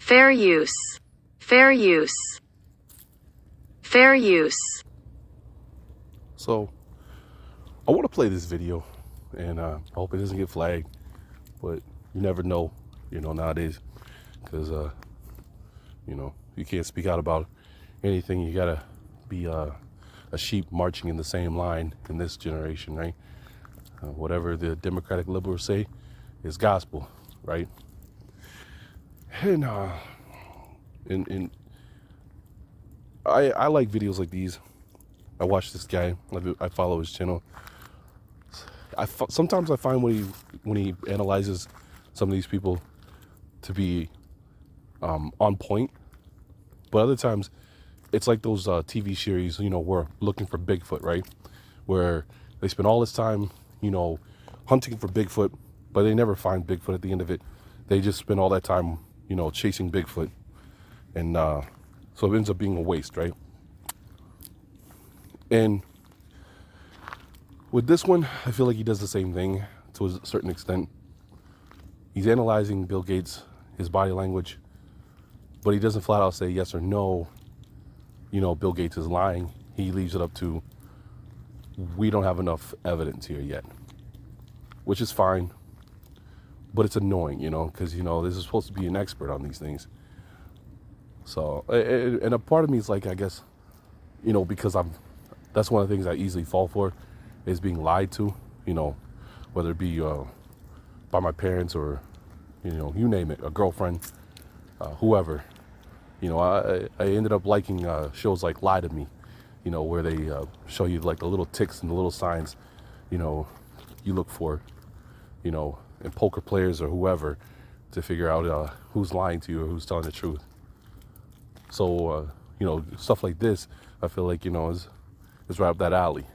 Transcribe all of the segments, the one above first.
Fair use. Fair use. Fair use. So, I want to play this video, and I hope it doesn't get flagged, but you never know, nowadays, because, you can't speak out about anything. You gotta be a sheep marching in the same line in this generation, right? Whatever the Democratic liberals say is gospel, right? And I like videos like these. I watch this guy. I follow his channel. Sometimes I find when he analyzes some of these people to be on point, but other times it's like those TV series, we're looking for Bigfoot, right? Where they spend all this time, hunting for Bigfoot, but they never find Bigfoot at the end of it. They just spend all that time, chasing Bigfoot, and so it ends up being a waste, right? And with this one, I feel like he does the same thing to a certain extent. He's analyzing Bill Gates, his body language, but he doesn't flat out say yes or no, Bill Gates is lying. He leaves it up to, we don't have enough evidence here yet, which is fine, but it's annoying, because, this is supposed to be an expert on these things. So, and a part of me is like, I guess, because that's one of the things I easily fall for, is being lied to, whether it be by my parents or, you name it, a girlfriend, whoever. I ended up liking shows like Lie to Me, where they show you like the little ticks and the little signs, you look for, in poker players or whoever, to figure out who's lying to you or who's telling the truth. So, stuff like this, I feel like, is right up that alley.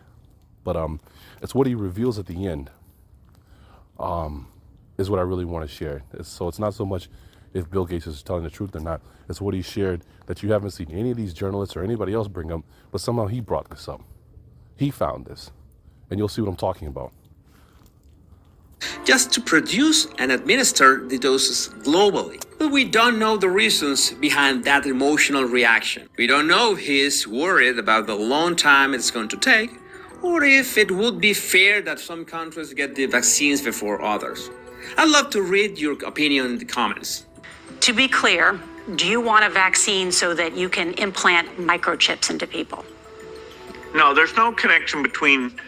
But it's what he reveals at the end is what I really want to share. So it's not so much if Bill Gates is telling the truth or not. It's what he shared that you haven't seen any of these journalists or anybody else bring up, but somehow he brought this up. He found this. And you'll see what I'm talking about. Just to produce and administer the doses globally. But we don't know the reasons behind that emotional reaction. We don't know if he is worried about the long time it's going to take, or if it would be fair that some countries get the vaccines before others. I'd love to read your opinion in the comments. To be clear, do you want a vaccine so that you can implant microchips into people? No, there's no connection between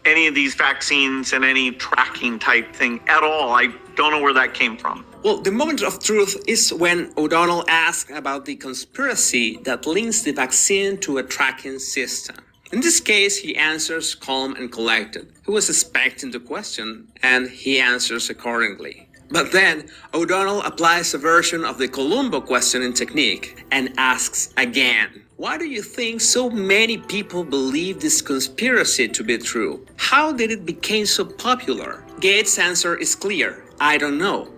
any of these vaccines and any tracking type thing at all. I don't know where that came from. Well, the moment of truth is when O'Donnell asks about the conspiracy that links the vaccine to a tracking system. In this case, he answers calm and collected. He was expecting the question, and he answers accordingly. But then, O'Donnell applies a version of the Columbo questioning technique and asks again, why do you think so many people believe this conspiracy to be true? How did it become so popular? Gates' answer is clear, I don't know.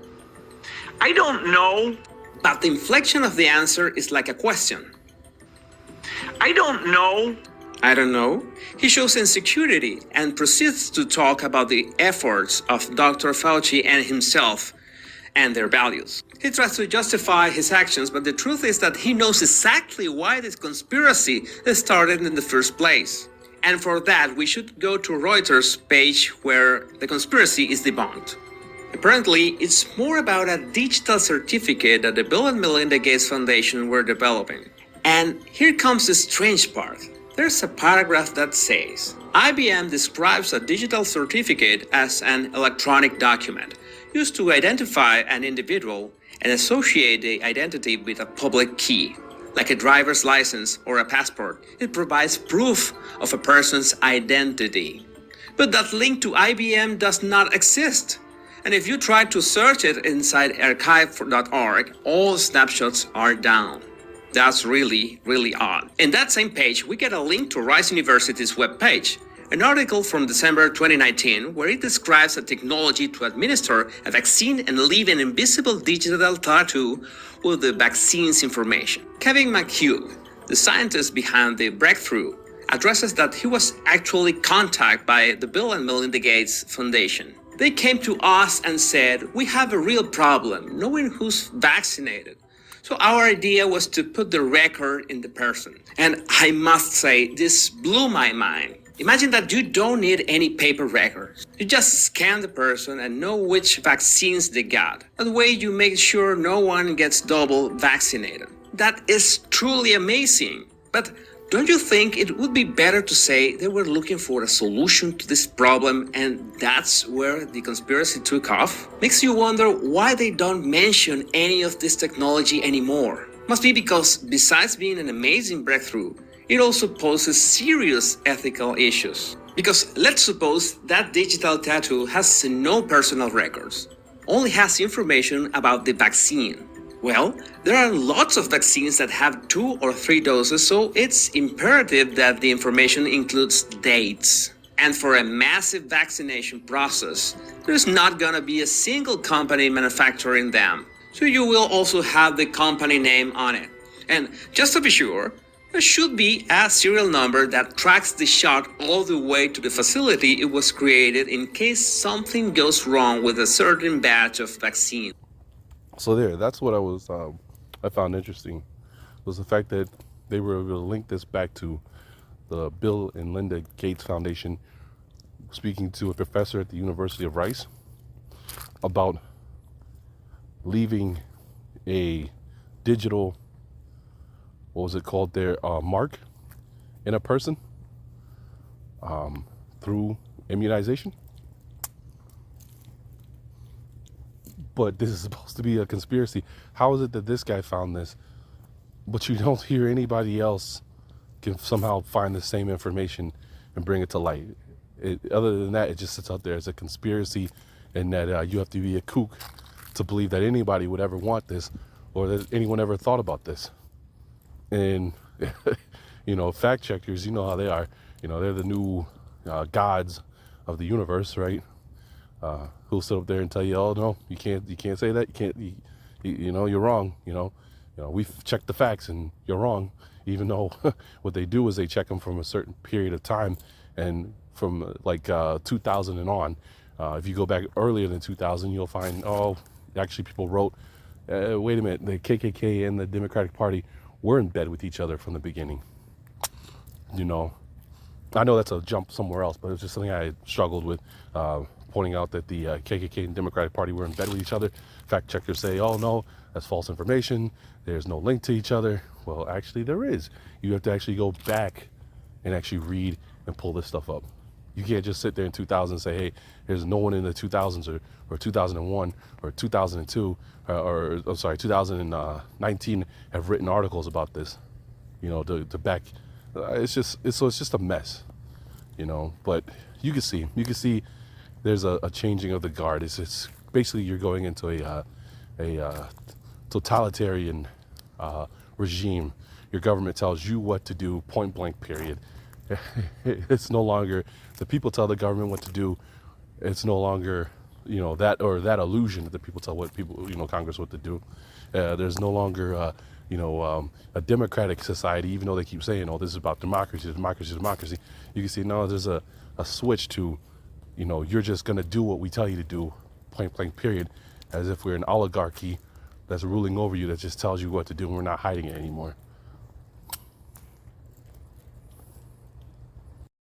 I don't know. But the inflection of the answer is like a question. I don't know. I don't know. He shows insecurity and proceeds to talk about the efforts of Dr. Fauci and himself and their values. He tries to justify his actions, but the truth is that he knows exactly why this conspiracy started in the first place. And for that, we should go to Reuters' page where the conspiracy is debunked. Apparently, it's more about a digital certificate that the Bill and Melinda Gates Foundation were developing. And here comes the strange part. There's a paragraph that says, IBM describes a digital certificate as an electronic document used to identify an individual and associate the identity with a public key. Like a driver's license or a passport, it provides proof of a person's identity. But that link to IBM does not exist. And if you try to search it inside archive.org, all snapshots are down. That's really, really odd. In that same page, we get a link to Rice University's webpage, an article from December 2019 where it describes a technology to administer a vaccine and leave an invisible digital tattoo with the vaccine's information. Kevin McHugh, the scientist behind the breakthrough, addresses that he was actually contacted by the Bill and Melinda Gates Foundation. They came to us and said, we have a real problem knowing who's vaccinated. So our idea was to put the record in the person. And I must say, this blew my mind. Imagine that you don't need any paper records. You just scan the person and know which vaccines they got. That way you make sure no one gets double vaccinated. That is truly amazing. But don't you think it would be better to say they were looking for a solution to this problem and that's where the conspiracy took off? Makes you wonder why they don't mention any of this technology anymore. Must be because besides being an amazing breakthrough, it also poses serious ethical issues. Because let's suppose that digital tattoo has no personal records, only has information about the vaccine. Well, there are lots of vaccines that have 2 or 3 doses, so it's imperative that the information includes dates. And for a massive vaccination process, there's not gonna be a single company manufacturing them. So you will also have the company name on it. And just to be sure, there should be a serial number that tracks the shot all the way to the facility it was created in case something goes wrong with a certain batch of vaccine. So that's what I found interesting, was the fact that they were able to link this back to the Bill and Linda Gates Foundation speaking to a professor at the University of Rice about leaving a digital, what was it called there, mark in a person through immunization. But this is supposed to be a conspiracy. How is it that this guy found this, but you don't hear anybody else can somehow find the same information and bring it to light? Other than that, it just sits out there as a conspiracy, and that you have to be a kook to believe that anybody would ever want this, or that anyone ever thought about this. And fact checkers, you know how they are. They're the new gods of the universe, right? Who'll sit up there and tell you, oh no, you can't say that, you're wrong. We've checked the facts and you're wrong, even though what they do is they check them from a certain period of time, and from 2000 and on. If you go back earlier than 2000, you'll find, actually people wrote, wait a minute, the KKK and the Democratic Party were in bed with each other from the beginning. I know that's a jump somewhere else, but it's just something I struggled with, pointing out that the KKK and Democratic Party were in bed with each other. Fact checkers say, oh no, that's false information. There's no link to each other. Well, actually there is. You have to actually go back and actually read and pull this stuff up. You can't just sit there in 2000 and say, hey, there's no one in the 2000s or 2001 or 2002 or 2019 have written articles about this, to back. It's just a mess, but you can see there's a changing of the guard. It's basically you're going into a totalitarian regime. Your government tells you what to do, point blank, period. It's no longer the people tell the government what to do. It's no longer that illusion that the people tell what people Congress what to do. There's no longer a democratic society, even though they keep saying, oh, this is about democracy. You can see now there's a switch to you're just going to do what we tell you to do, point blank, period, as if we're an oligarchy that's ruling over you, that just tells you what to do and we're not hiding it anymore.